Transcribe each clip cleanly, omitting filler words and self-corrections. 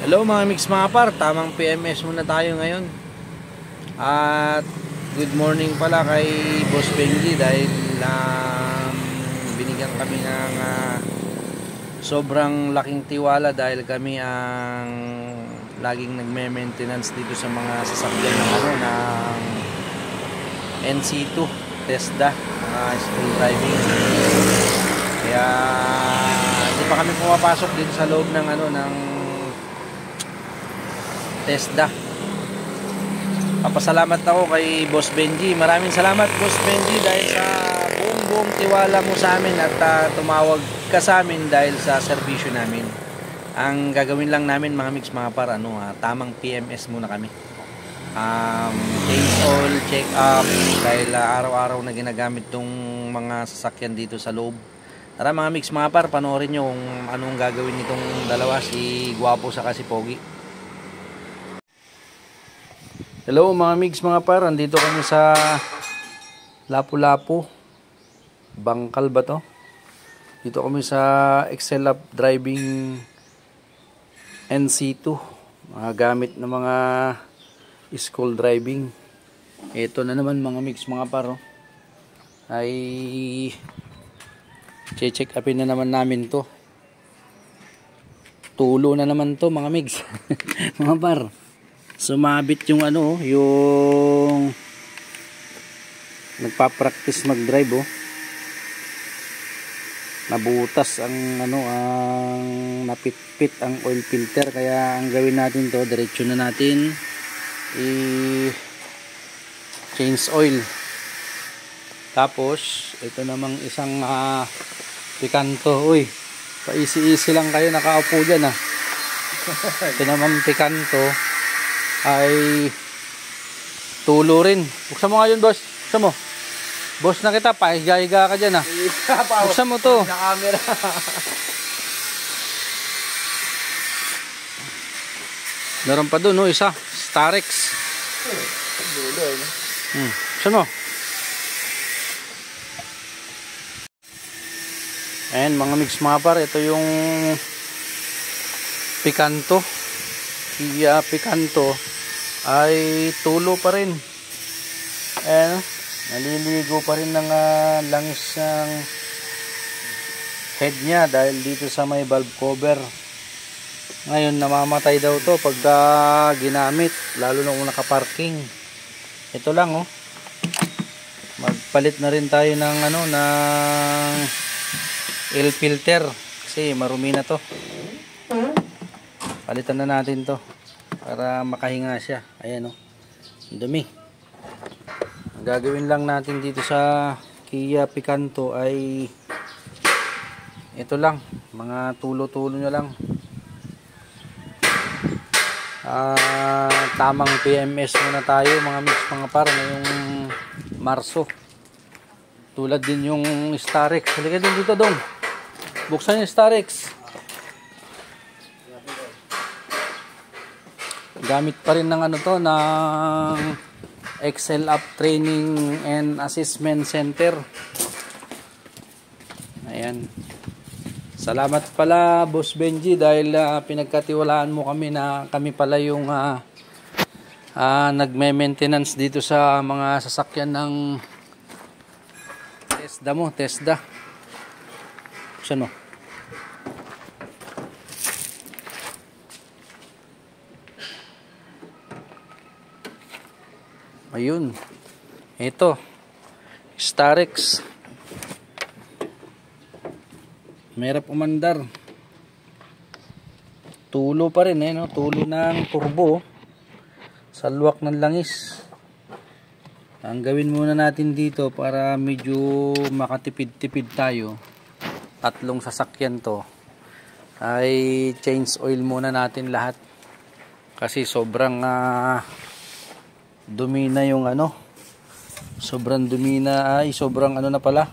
Hello mga mix mga par, tamang PMS muna tayo ngayon. At good morning pala kay Boss Benji dahil binigyan kami ng sobrang laking tiwala dahil kami ang laging nagme-maintenance dito sa mga sasakyan ng NC2 TESDA, mga school driving. Kaya hindi pa kami pumapasok dito sa loob ng ng TESDA. Papasalamat ako kay Boss Benji. Maraming salamat Boss Benji dahil sa buong tiwala mo sa amin at tumawag ka sa amin dahil sa serbisyo namin. Ang gagawin lang namin mga mix mga par, tamang PMS muna kami. Change oil, check up dahil araw-araw na ginagamit tong mga sasakyan dito sa loob. Tara mga mix mga par, panoorin nyo kung anong gagawin nitong dalawa, si Guwapo sa si Pogi. Hello mga mix mga par, andito kami sa Lapu-Lapu, Bangkal ba to? Dito kami sa Excel Up Driving NC2, mga gamit na mga school driving. Ito na naman mga mix mga par, ay check upin na naman namin to. Tulo na naman to mga mix mga par. Sumabit yung yung nagpa-practice mag-drive nabutas ang ang napitpit ang oil filter. Kaya ang gawin natin to, diretso na natin change oil. Tapos ito namang isang pikanto. Uy, pa-easy lang kayo, nakaupo dyan ito namang pikanto ay tulo rin. Buksan mo nga yun, boss. Buksan mo. Boss na kita, pahiga-higa ka dyan Buksan mo to. Na camera. Meron pa dun, isa. Starex. Buksan mo. Ayan, mga mix mga par. Ito yung pikanto. Kia pikanto ay tulo pa rin. Naliligo pa rin ng langis ng head niya dahil dito sa may valve cover. Ngayon namamatay daw to pagka ginamit, lalo na kung nakaparking. Ito lang magpalit na rin tayo ng ng oil filter kasi marumi na to. Palitan na natin to para makahinga siya. Ayan dumi. Ang gagawin lang natin dito sa Kia Picanto ay ito lang, mga tulo-tulo na lang. Tamang PMS muna tayo mga mix mga par ngayong Marso. Tulad din yung Starex. Halika din dito dong. Buksan yung Starex. Gamit pa rin ng ng Excel Up Training and Assessment Center. Ayan. Salamat pala Boss Benji dahil pinagkatiwalaan mo kami na kami pala yung nagme-maintenance dito sa mga sasakyan ng TESDA. Buksan mo. Ayun. Ito. Starex. Merap umandar. Tulo pa rin tulo ng turbo. Salwak ng langis. Ang gawin muna natin dito para medyo makatipid-tipid tayo. 3 sasakyan to. Ay change oil muna natin lahat. Kasi sobrang dumi na yung sobrang dumi na, sobrang na pala,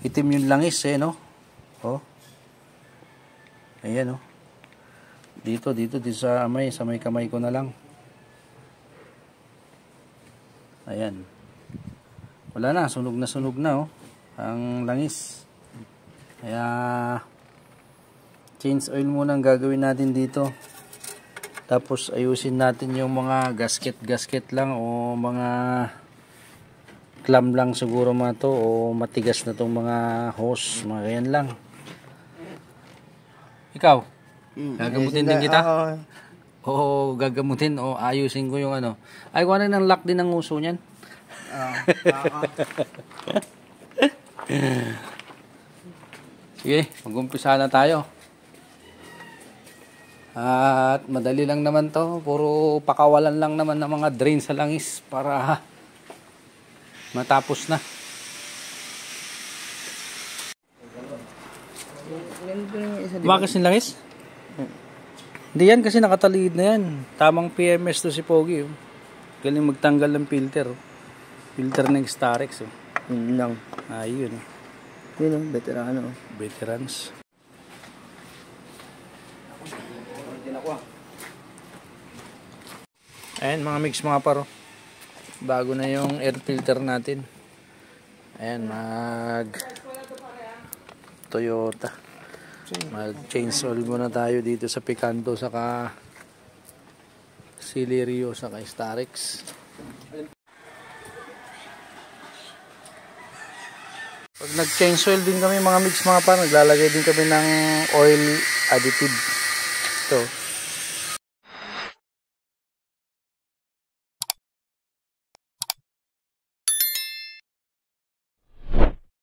itim yung langis ayan dito sa may kamay ko na lang. Ayan, wala na, sunog na ang langis. Kaya change oil muna ang gagawin natin dito. Tapos ayusin natin yung mga gasket lang o mga clamp lang siguro mga to, o matigas na tong mga hose, mga ganyan lang. Ikaw, gagamutin din kita? O gagamutin o ayusin ko yung ano. Ay, kung ano ng lock din ng uso niyan. Sige, mag-umpisa na tayo. At madali lang naman to, puro pakawalan lang naman ng mga drain sa langis para matapos na. Bakit yung langis? Hindi yan kasi nakataliid na yan. Tamang PMS to si Pogi. Galing magtanggal ng filter. Filter ng Starex. Yun lang. Ayun. Yun, veterano. Veterans. Ayan mga mix mga paro. Bago na yung air filter natin. Ayan, mag Toyota. Mag change oil muna tayo dito sa Picanto saka Celerio saka Starex. Pag nag-change oil din kami mga mix mga paro, naglalagay din kami ng oil additive. Ito.